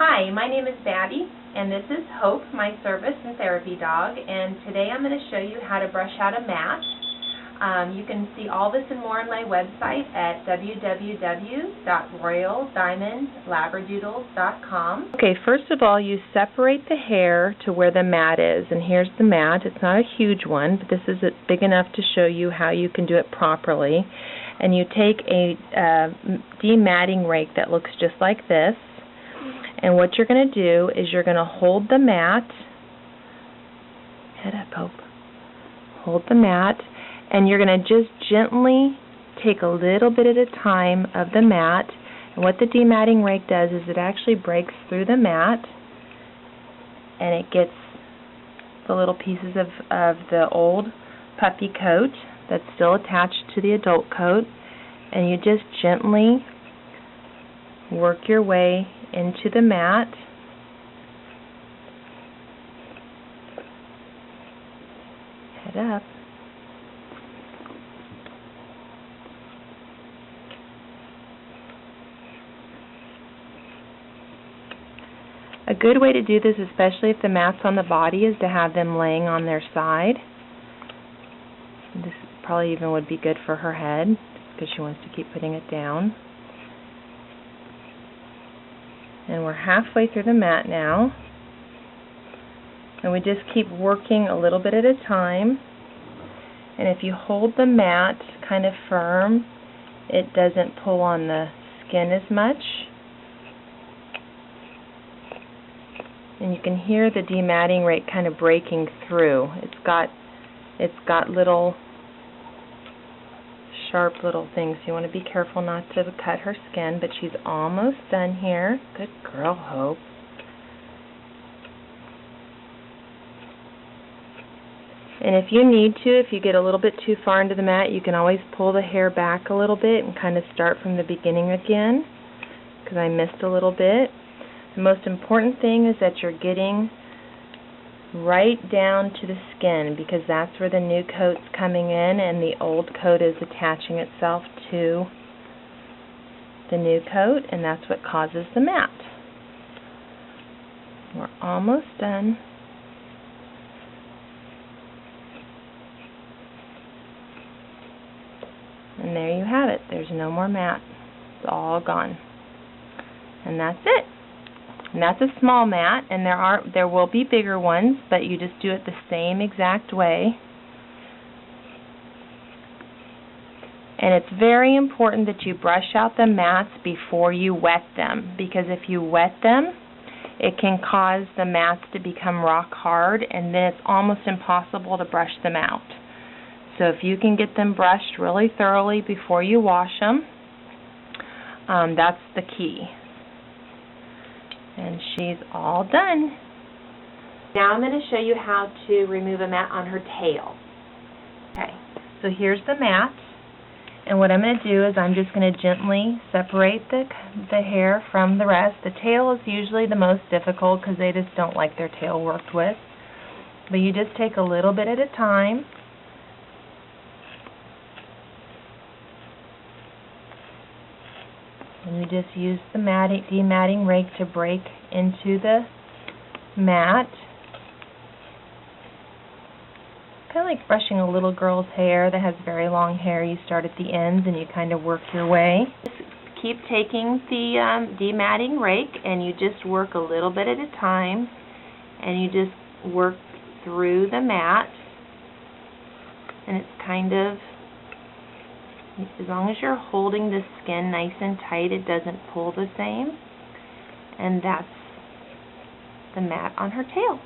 Hi, my name is Babbie, and this is Hope, my service and therapy dog, and today I'm going to show you how to brush out a mat. You can see all this and more on my website at www.royaldiamondlabradoodles.com. Okay, first of all, you separate the hair to where the mat is, and here's the mat. It's not a huge one, but this is big enough to show you how you can do it properly. And you take a dematting rake that looks just like this, and what you're going to do is you're going to hold the mat, head up, Hope, hold the mat, and you're going to just gently take a little bit at a time of the mat. And what the dematting rake does is it actually breaks through the mat, and it gets the little pieces of the old puppy coat that's still attached to the adult coat, and you just gently work your way into the mat. Head up. A good way to do this, especially if the mat's on the body, is to have them laying on their side. This probably even would be good for her head because she wants to keep putting it down. And we're halfway through the mat now. And we just keep working a little bit at a time. And if you hold the mat kind of firm, it doesn't pull on the skin as much. And you can hear the dematting rake kind of breaking through. It's got little sharp little things. You want to be careful not to cut her skin, but she's almost done here. Good girl, Hope. And if you need to, if you get a little bit too far into the mat, you can always pull the hair back a little bit and kind of start from the beginning again, because I missed a little bit. The most important thing is that you're getting right down to the skin, because that's where the new coat's coming in and the old coat is attaching itself to the new coat, and that's what causes the mat. We're almost done. And there you have it. There's no more mat. It's all gone. And that's it. And that's a small mat, and there will be bigger ones, but you just do it the same exact way. And it's very important that you brush out the mats before you wet them, because if you wet them, it can cause the mats to become rock hard, and then it's almost impossible to brush them out. So if you can get them brushed really thoroughly before you wash them, that's the key. And she's all done. Now I'm going to show you how to remove a mat on her tail. Okay, so here's the mat, and what I'm going to do is I'm just going to gently separate the hair from the rest. The tail is usually the most difficult because they just don't like their tail worked with. But you just take a little bit at a time. And you just use the dematting rake to break into the mat. Kind of like brushing a little girl's hair that has very long hair. You start at the ends and you kind of work your way. Just keep taking the dematting rake and you just work a little bit at a time, and you just work through the mat, and it's kind of, as long as you're holding the skin nice and tight, it doesn't pull the same. And that's the mat on her tail.